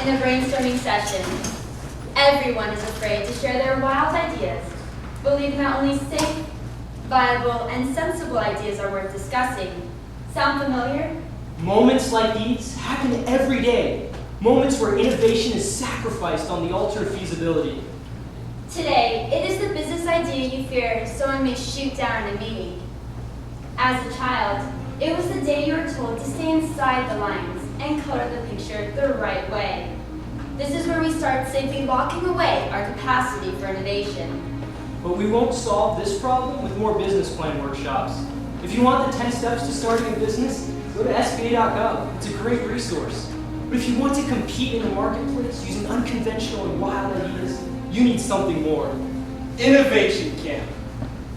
in a brainstorming session. Everyone is afraid to share their wild ideas, believing that only safe, viable, and sensible ideas are worth discussing. Sound familiar? Moments like these happen every day. Moments where innovation is sacrificed on the altar of feasibility. Today, it is the business idea you fear someone may shoot down in a meeting. As a child, it was the day you were told to stay inside the lines and color the picture the right way. This is where we start safely locking away our capacity for innovation. But we won't solve this problem with more business plan workshops. If you want the 10 steps to starting a business, go to sba.gov. It's a great resource. But if you want to compete in the marketplace using unconventional and wild ideas, you need something more. Innovation Camp,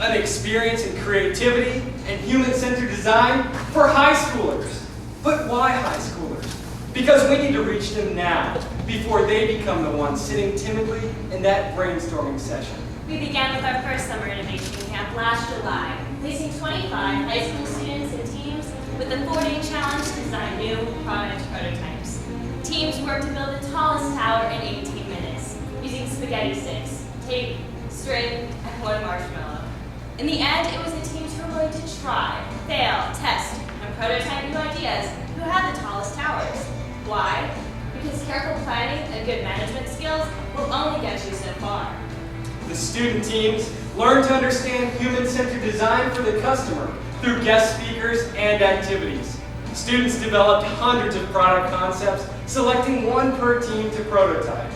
an experience in creativity and human-centered design for high schoolers. But why high schoolers? Because we need to reach them now, before they become the ones sitting timidly in that brainstorming session. We began with our first summer innovation camp last July, placing 25 high school students in teams with the 4-day challenge to design new product prototypes. Teams worked to build the tallest tower in 18 minutes, using spaghetti sticks, tape, string, and one marshmallow. In the end, it was the teams who were willing to try, fail, test, and prototype new ideas who had the tallest towers. Why? Because careful planning and good management skills will only get you so far. The student teams learn to understand human-centered design for the customer through guest speakers and activities. Students developed hundreds of product concepts, selecting one per team to prototype.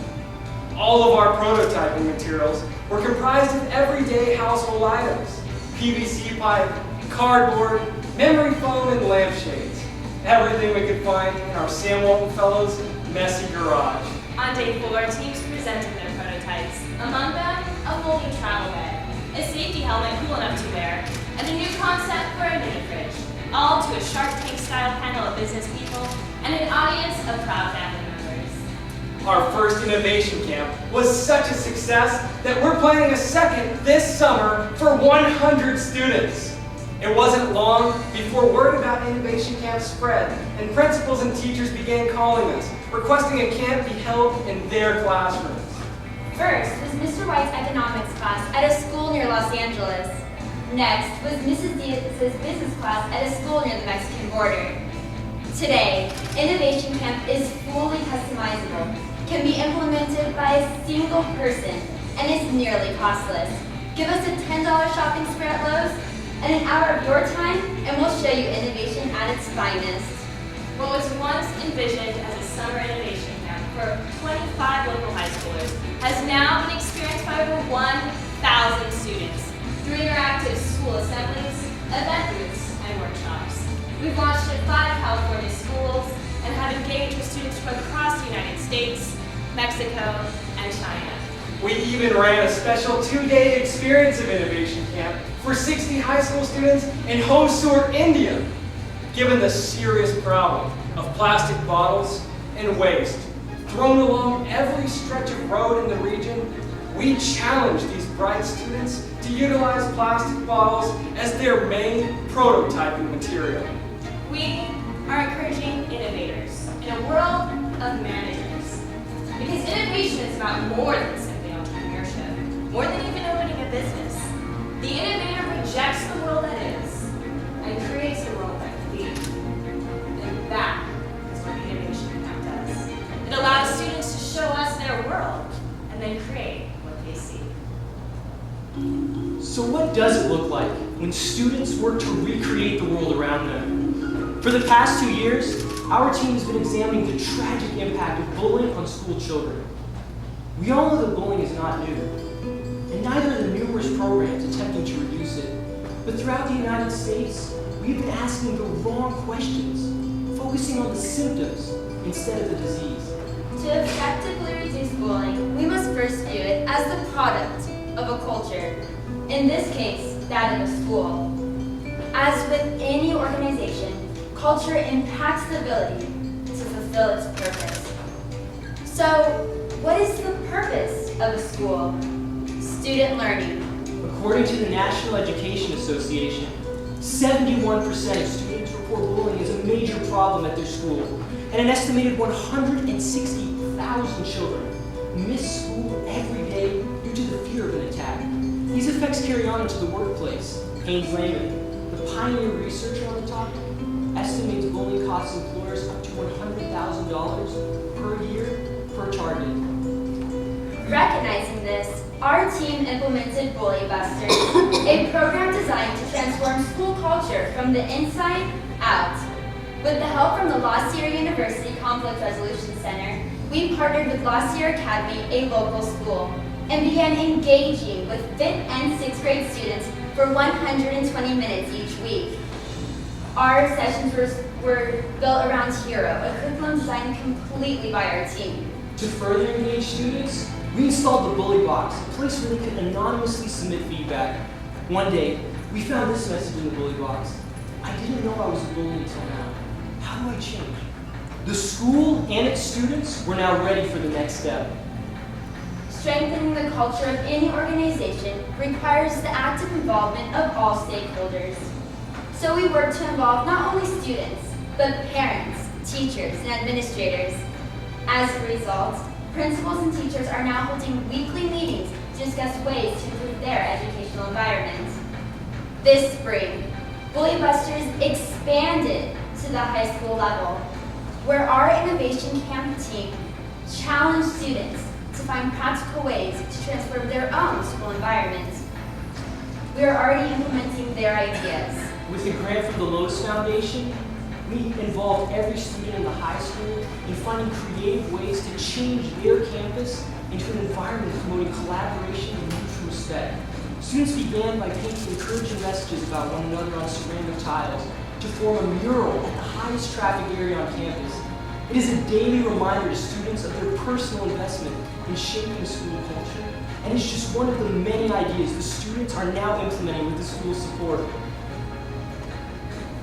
All of our prototyping materials were comprised of everyday household items: PVC pipe, cardboard, memory foam, and lampshades. Everything we could find in our Sam Walton Fellows' messy garage. On day 4, teams presented their prototypes. Among them, a folding travel bag, a safety helmet cool enough to wear, and a new concept for a mini fridge, all to a Shark Tank-style panel of business people and an audience of proud family members. Our first innovation camp was such a success that we're planning a second this summer for 100 students. It wasn't long before word about innovation camp spread, and principals and teachers began calling us, requesting a camp be held in their classrooms. First was Mr. White's economics class at a school near Los Angeles. Next was Mrs. Diaz's business class at a school near the Mexican border. Today, Innovation Camp is fully customizable, can be implemented by a single person, and is nearly costless. Give us a $10 shopping spree at Lowe's, and an hour of your time, and we'll show you innovation at its finest. What was once envisioned as a summer innovation camp for 25 local high schoolers has now been experienced by over 1,000 students through interactive school assemblies, event booths, and workshops. We've launched at 5 California schools and have engaged with students from across the United States, Mexico, and China. We even ran a special 2-day experience of Innovation Camp for 60 high school students in Hosur, India. Given the serious problem of plastic bottles and waste thrown along every stretch of road in the region, we challenged these bright students to utilize plastic bottles as their main prototyping material. We are encouraging innovators in a world of managers. Because innovation is about more than simply entrepreneurship, more than even opening a business. The innovator rejects the world that is and creates a world that can be. And that is what the Innovation Camp does. It allows students to show us their world and then create what they see. So what does it look like when students work to recreate the world around them? For the past 2 years, our team has been examining the tragic impact of bullying on school children. We all know that bullying is not new, and neither are the numerous programs attempting to reduce it. But throughout the United States, we've been asking the wrong questions, focusing on the symptoms instead of the disease. To effectively reduce bullying, we must first view it as the product of a culture, in this case, that of a school. As with any organization, culture impacts the ability to fulfill its purpose. So, what is the purpose of a school? Student learning. According to the National Education Association, 71% of students report bullying as a major problem at their school, and an estimated 160,000 1,000 children miss school every day due to the fear of an attack. These effects carry on into the workplace. Haynes Lehman, the pioneer researcher on the topic, estimates bullying costs employers up to $100,000 per year per target. Recognizing this, our team implemented Bully Busters, a program designed to transform school culture from the inside out. With the help from the La Sierra University Conflict Resolution Center, we partnered with La Sierra Academy, a local school, and began engaging with 5th and 6th grade students for 120 minutes each week. Our sessions were built around Hero, a curriculum designed completely by our team. To further engage students, we installed the Bully Box, a place where they could anonymously submit feedback. One day, we found this message in the Bully Box. I didn't know I was a bully until now. How do I change? The school and its students were now ready for the next step. Strengthening the culture of any organization requires the active involvement of all stakeholders. So we work to involve not only students, but parents, teachers, and administrators. As a result, principals and teachers are now holding weekly meetings to discuss ways to improve their educational environment. This spring, Bully Busters expanded to the high school level, where our Innovation Camp team challenged students to find practical ways to transform their own school environments. We are already implementing their ideas. With a grant from the Lowe's Foundation, we involved every student in the high school in finding creative ways to change their campus into an environment promoting collaboration and mutual respect. Students began by painting encouraging messages about one another on ceramic tiles to form a mural at the highest traffic area on campus. It is a daily reminder to students of their personal investment in shaping school culture, and it's just one of the many ideas the students are now implementing with the school's support.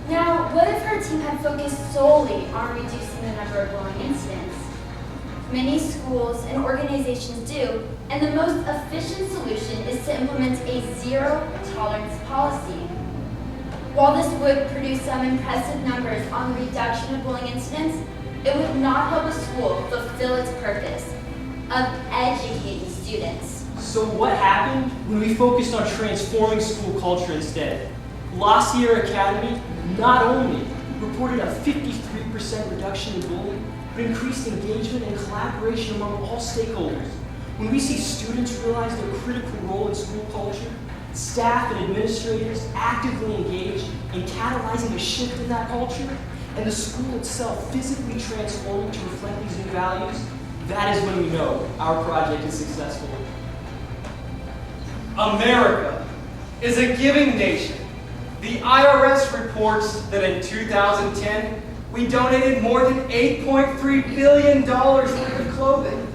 Now, what if our team had focused solely on reducing the number of bullying incidents? Many schools and organizations do, and the most efficient solution is to implement a zero-tolerance policy. While this would produce some impressive numbers on the reduction of bullying incidents, it would not help a school fulfill its purpose of educating students. So what happened when we focused on transforming school culture instead? La Sierra Academy not only reported a 53% reduction in bullying, but increased engagement and collaboration among all stakeholders. When we see students realize their critical role in school culture, staff and administrators actively engage in catalyzing a shift in that culture, and the school itself physically transforming to reflect these new values, that is when we know our project is successful. America is a giving nation. The IRS reports that in 2010, we donated more than $8.3 billion worth of clothing.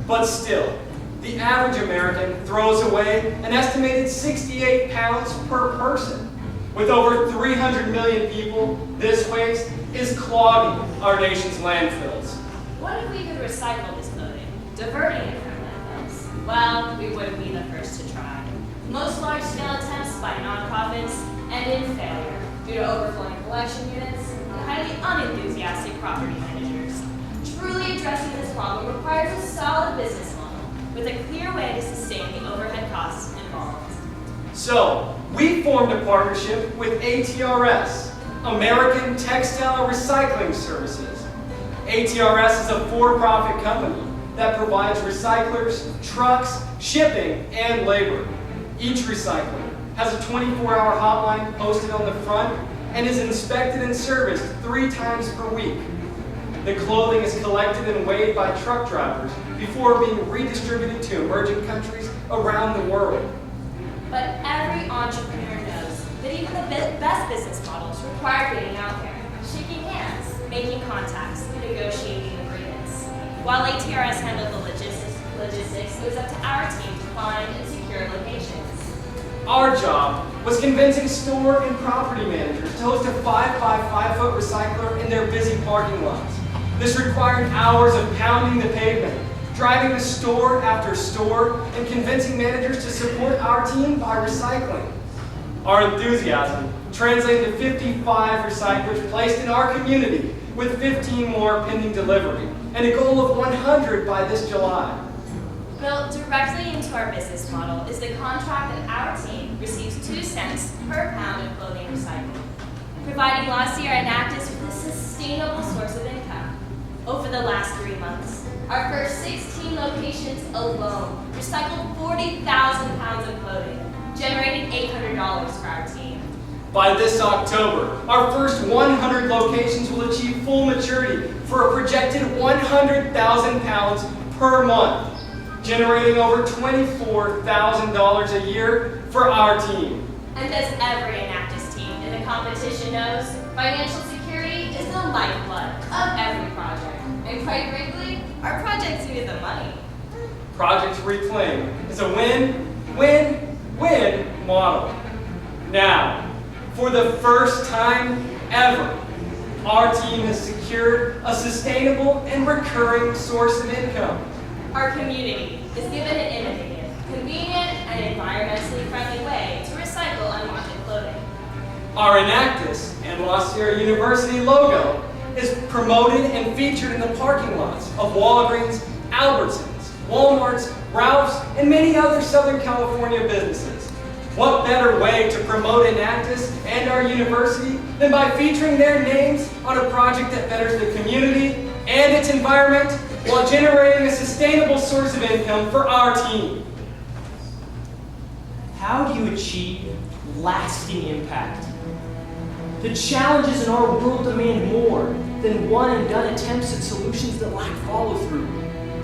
But still, the average American throws away an estimated 68 pounds per person. With over 300 million people, this waste is clogging our nation's landfills. What if we could recycle this clothing, diverting it from landfills? Well, we wouldn't be the first to try. Most large-scale attempts by nonprofits end in failure due to overflowing collection units and highly unenthusiastic property managers. Truly addressing this problem requires a solid business model with a clear way to sustain the overhead costs involved. So, we formed a partnership with ATRS, American Textile Recycling Services. ATRS is a for-profit company that provides recyclers, trucks, shipping, and labor. Each recycler has a 24-hour hotline posted on the front and is inspected and serviced 3 times per week. The clothing is collected and weighed by truck drivers before being redistributed to emerging countries around the world. But every entrepreneur knows that even the best business models require getting out there, shaking hands, making contacts, and negotiating agreements. While ATRS handled the logistics, it was up to our team to find and secure locations. Our job was convincing store and property managers to host a 5x5-foot recycler in their busy parking lots. This required hours of pounding the pavement, driving to store after store, and convincing managers to support our team by recycling. Our enthusiasm translating to 55 recyclers placed in our community, with 15 more pending delivery, and a goal of 100 by this July. Built directly into our business model is the contract that our team receives 2 cents per pound of clothing recycled, providing La Sierra Enactus with a sustainable source of income. Over the last 3 months, our first 16 locations alone recycled 40,000 pounds of clothing, generating $800 for our team. By this October, our first 100 locations will achieve full maturity for a projected 100,000 pounds per month, generating over $24,000 a year for our team. And as every Enactus team in the competition knows, financial security is the lifeblood of every project. And quite frankly, our projects needed the money. Project Reclaim is a win-win-win model. Now, for the first time ever, our team has secured a sustainable and recurring source of income. Our community is given an innovative, convenient, and environmentally friendly way to recycle unwanted clothing. Our Enactus and La Sierra University logo is promoted and featured in the parking lots of Walgreens, Albertsons, Walmarts, Ralph's, and many other Southern California businesses. What better way to promote Enactus and our university than by featuring their names on a project that betters the community and its environment while generating a sustainable source of income for our team? How do you achieve lasting impact? The challenges in our world demand more than one-and-done attempts at solutions that lack follow-through.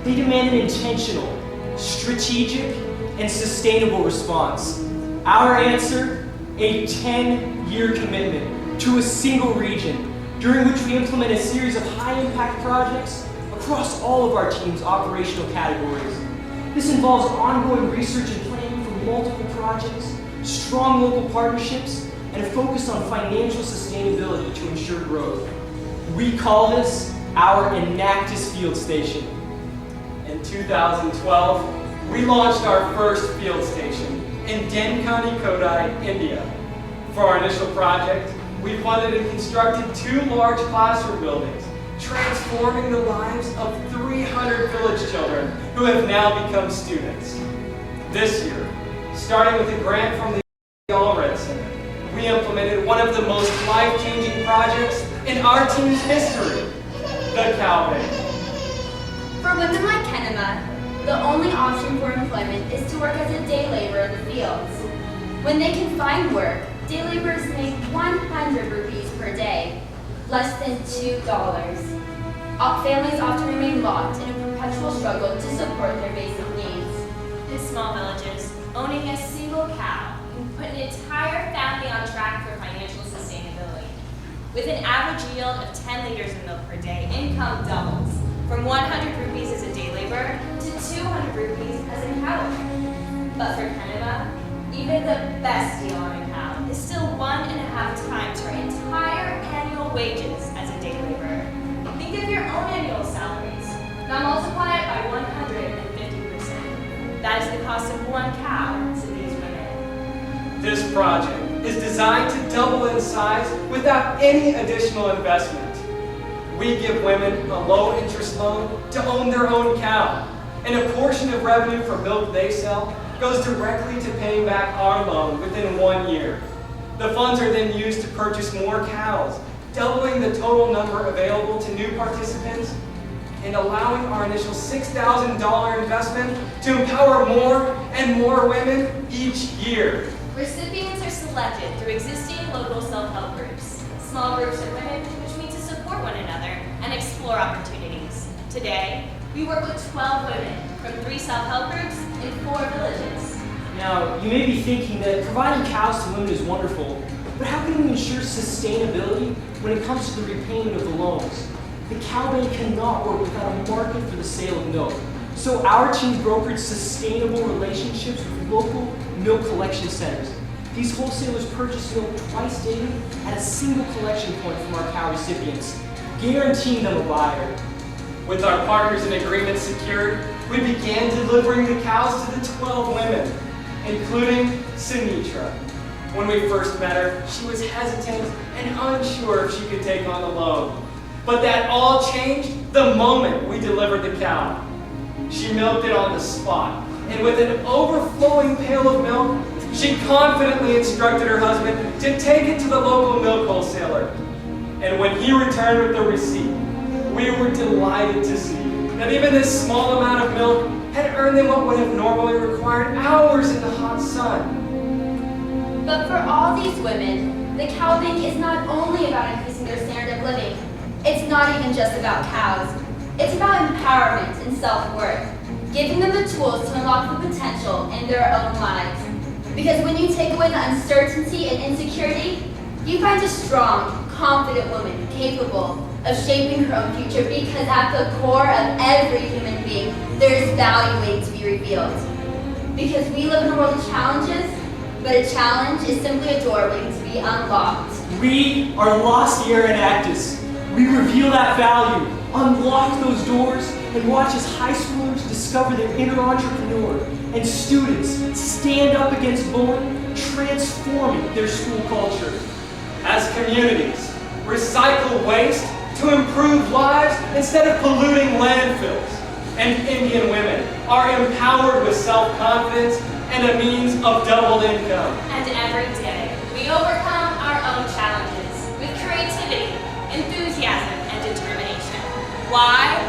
They demand an intentional, strategic, and sustainable response. Our answer, a 10-year commitment to a single region, during which we implement a series of high-impact projects across all of our team's operational categories. This involves ongoing research and planning for multiple projects, strong local partnerships, and a focus on financial sustainability to ensure growth. We call this our Enactus Field Station. In 2012, we launched our first field station in Denkani, Kodai, India. For our initial project, we funded and constructed 2 large classroom buildings, transforming the lives of 300 village children who have now become students. This year, starting with a grant from the Allred Center, we implemented one of the most life-changing projects in our team's history, the Cow Bank. For women like Kenema, the only option for employment is to work as a day laborer in the fields. When they can find work, day laborers make 100 rupees per day, less than $2. Families often remain locked in a perpetual struggle to support their basic needs. In small villages, owning a single cow can put an entire family on track for financial sustainability. With an average yield of 10 liters of milk per day, income doubles from 100 rupees as a day laborer to 200 rupees as a cow owner. But for Kenema, even the best deal on a cow is still 1.5 times her entire annual wages as a day laborer. Think of your own annual salaries. Now multiply it by 150%. That is the cost of 1 cow to these women. This project is designed to double in size without any additional investment. We give women a low-interest loan to own their own cow, and a portion of revenue for milk they sell goes directly to paying back our loan within 1 year. The funds are then used to purchase more cows, doubling the total number available to new participants and allowing our initial $6,000 investment to empower more and more women each year. Recipients are selected through existing local self-help groups, small groups of women which meet to support one another and explore opportunities. Today, we work with 12 women from 3 self-help groups in 4 villages. Now, you may be thinking that providing cows to women is wonderful, but how can we ensure sustainability when it comes to the repayment of the loans? The cow bank cannot work without a market for the sale of milk. So our team brokered sustainable relationships with local milk collection centers. These wholesalers purchase milk twice daily at a single collection point from our cow recipients, guaranteeing them a buyer. With our partners and agreements secured, we began delivering the cows to the 12 women, including Sinitra, When we first met her, she was hesitant and unsure if she could take on the load. But that all changed the moment we delivered the cow. She milked it on the spot, and with an overflowing pail of milk, she confidently instructed her husband to take it to the local milk wholesaler. And when he returned with the receipt, we were delighted to see that even this small amount of milk had earned them what would have normally required hours in the hot sun. But for all these women, the cow bank is not only about increasing their standard of living. It's not even just about cows. It's about empowerment and self-worth, giving them the tools to unlock the potential in their own lives. Because when you take away the uncertainty and insecurity, you find a strong, confident woman capable of shaping her own future, because at the core of every human being, there is value waiting to be revealed. Because we live in a world of challenges, but a challenge is simply a door waiting to be unlocked. We are lost here in Enactus. We reveal that value, unlock those doors, and watch as high schoolers discover their inner entrepreneur and students stand up against bullying, transforming their school culture. As communities, recycle waste to improve lives instead of polluting landfills. And Indian women are empowered with self-confidence and a means of doubled income. And every day, we overcome our own challenges with creativity, enthusiasm, and determination. Why?